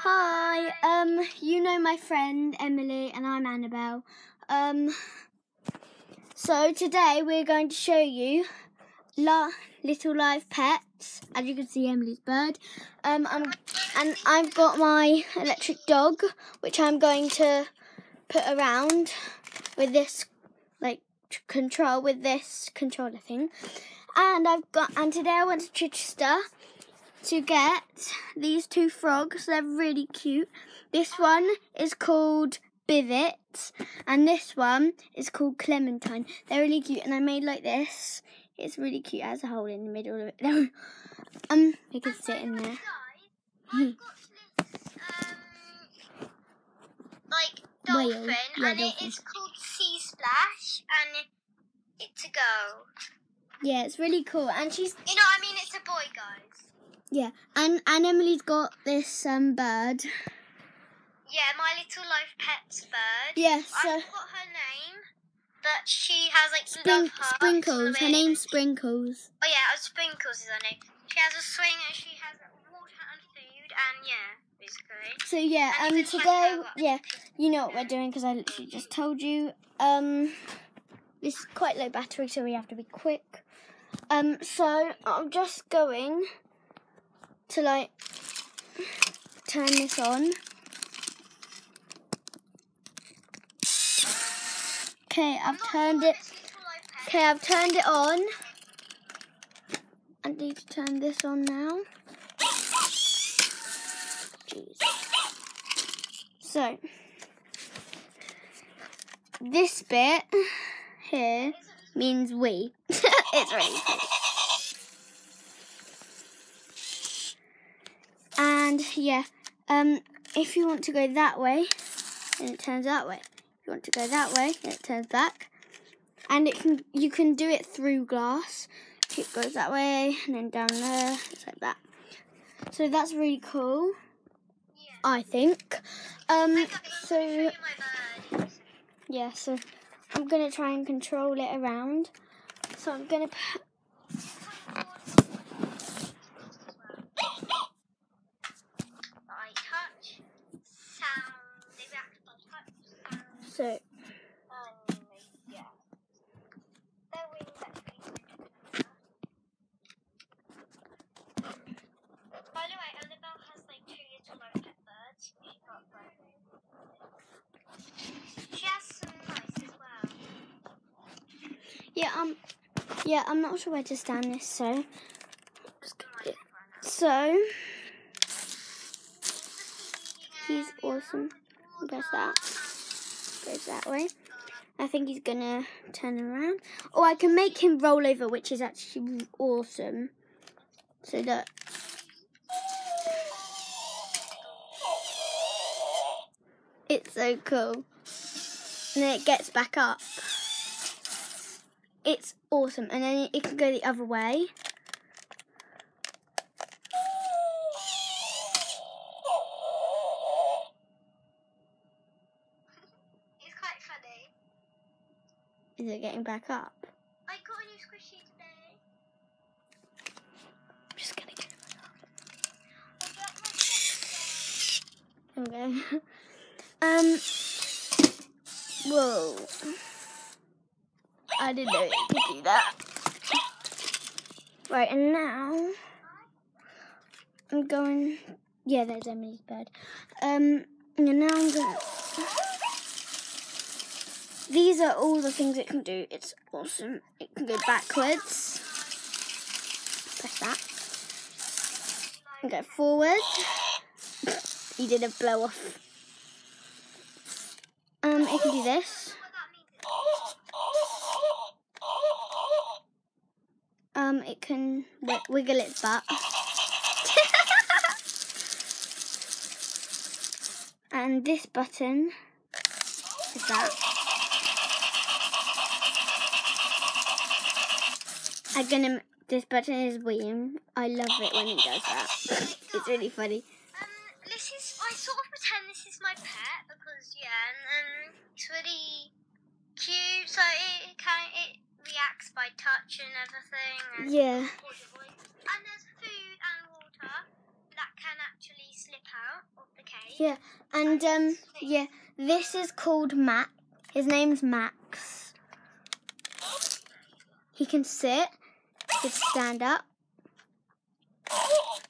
Hi, you know my friend Emily and I'm Annabelle. So today we're going to show you little live pets. As you can see, Emily's bird. And I've got my electric dog, which I'm going to put around with this controller thing. And today I went to Chichester to get these two frogs. They're really cute. This one is called Bivet and this one is called Clementine. They're really cute and I made like this. It's really cute. It has a hole in the middle of it. They can sit in there. I've got this dolphin, yeah, and dolphin. it is called Sea Splash, and it's a girl. Yeah, it's really cool. And she's, you know what I mean, it's a boy, guys. Yeah, and Emily's got this bird. Yeah, my little live pets bird. Yes. I forgot her name, but she has like Sprinkles. Her name's Sprinkles. Oh yeah, Sprinkles is her name. She has a swing and she has water and food, and yeah, basically. So yeah, today, you know what we're doing because I literally just told you. This is quite low battery, so we have to be quick. So I'm just going to turn this on. Okay, I've turned it. Okay, I've turned it on. I need to turn this on now. Jeez. So this bit here means we. It's really cool. And yeah, if you want to go that way, then it turns that way. If you want to go that way, then it turns back. And you can do it through glass. It goes that way and then down there, just like that. So that's really cool, yeah. I think. So I'm gonna try and control it around. So I'm gonna put. So yeah. Their wings actually. By the way, Annabelle has like two little live pet birds. She can't fly. She has some mice as well. Yeah, I'm not sure where to stand this, so he's awesome. He does that. Goes that way. I think he's gonna turn around. Oh, I can make him roll over, which is actually awesome. So that it's so cool. And then it gets back up. It's awesome. And then it can go the other way. Is it getting back up? I got a new squishy today. I'm just gonna get it. Okay. Whoa. I didn't know you could do that. Right, and now I'm going. Yeah, there's Emily's bird. And now I'm going. These are all the things it can do. It's awesome. It can go backwards. Press that. And go forward. You did a blow off. It can do this. It can wiggle its butt. And this button is that. This button is William. I love it when he does that. It's really funny. I sort of pretend this is my pet because and it's really cute. So it reacts by touch and everything. And yeah. And there's food and water that can actually slip out of the cage. Yeah, and yeah, this is called Max. His name's Max. He can sit, he can stand up,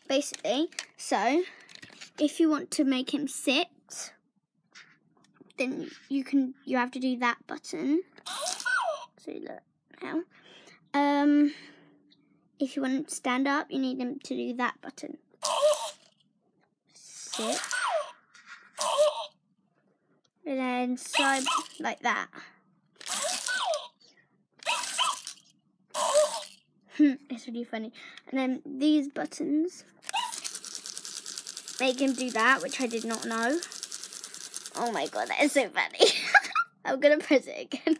basically. So, if you want to make him sit, then you have to do that button. So look now. If you want him to stand up, you need him to do that button. Sit. And then slide like that. It's really funny. And then these buttons make him do that, which I did not know. Oh my god, that is so funny. I'm gonna press it again.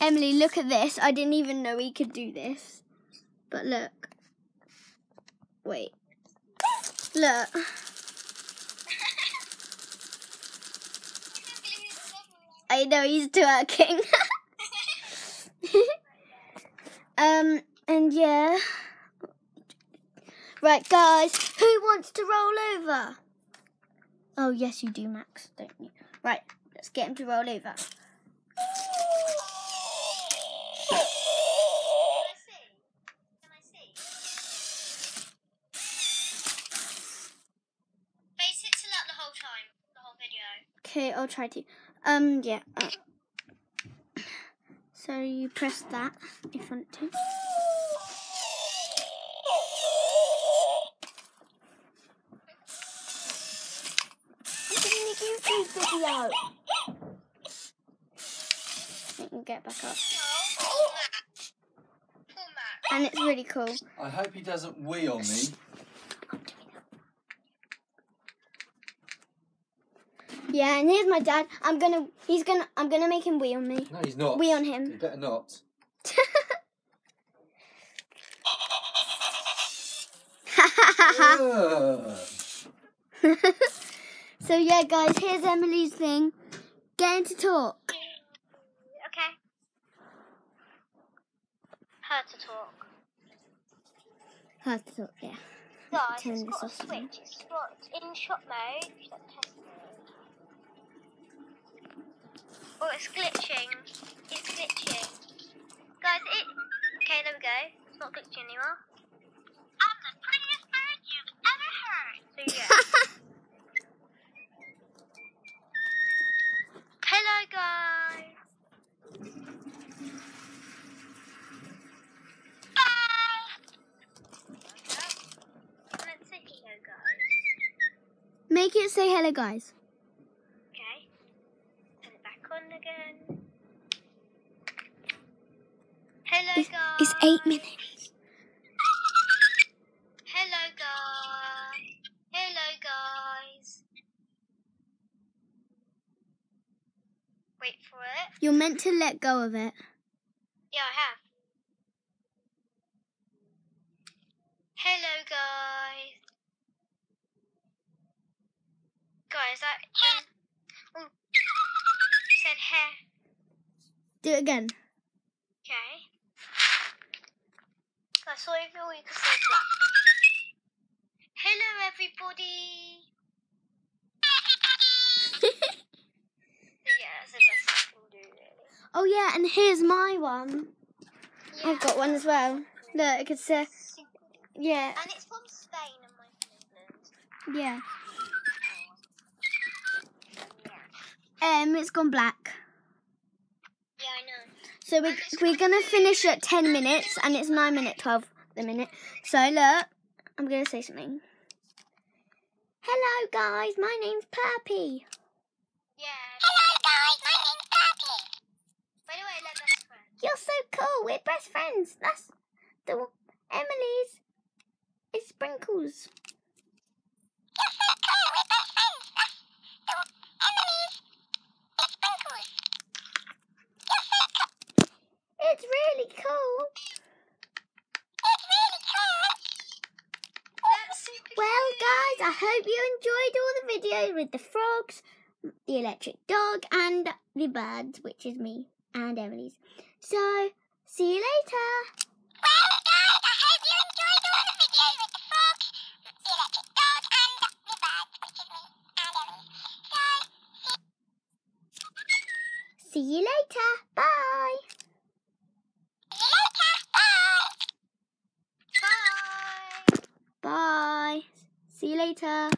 Emily, look at this. I didn't even know he could do this. But look. Wait. Look. I know he's twerking. And yeah. Right, guys, who wants to roll over? Oh, yes, you do, Max, don't you? Right, let's get him to roll over. Can I see? Face it till out the whole time, the whole video. Okay, I'll try to. Yeah. So you press that if you want to. This is a YouTube video. You can get back up. Poor Matt. And it's really cool. I hope he doesn't wee on me. Yeah, and here's my dad. I'm gonna make him wee on me. No, he's not. Wee on him. You better not. So yeah, guys, here's Emily's thing. Get him to talk. Okay. Her to talk. Hard to talk, yeah. Guys, Turn it's this got a off again. switch. It's got in shot mode. Let's test mode. Oh, it's glitching. It's glitching. Guys, okay, there we go. It's not glitching anymore. I'm the prettiest bird you've ever heard. So yeah. Hello, guys. Let's say hello, guys. Make it say hello, guys. Okay. Turn it back on again. Hello, guys. It's 8 minutes. Hello, guys. Hello, guys. Wait for it. You're meant to let go of it. Yeah, I have. Hello, guys. Guys, that oh, it said hair. Do it again. Okay. Guys, so if you can see that. Hello, everybody. So yeah, that's the best I can do, really. Oh yeah, and here's my one. Yeah. I've got one as well. Look, it could say, yeah, And it's from Spain and mine from England. yeah. Yeah. It's gone black. Yeah, I know. So we're gonna finish at 10 minutes, and it's 9 minutes 12 the minute. So look, I'm gonna say something. Hello guys, my name's Perpy. Yeah. Hello, guys. My name's Patty. By the way, they're best friends. You're so cool. We're best friends. That's the Emily's. It's Sprinkles. You're so cool. We're best friends. That's Emily's. It's Sprinkles. You're so cool. It's really cool. It's really cool. That's super Well, cute. guys, I hope you enjoyed all the videos with the frogs, the electric dog, and the birds, which is me and Emily's. So, see you later. Well, guys, I hope you enjoyed all the videos with the See you later. Bye. Bye. Bye. See you later.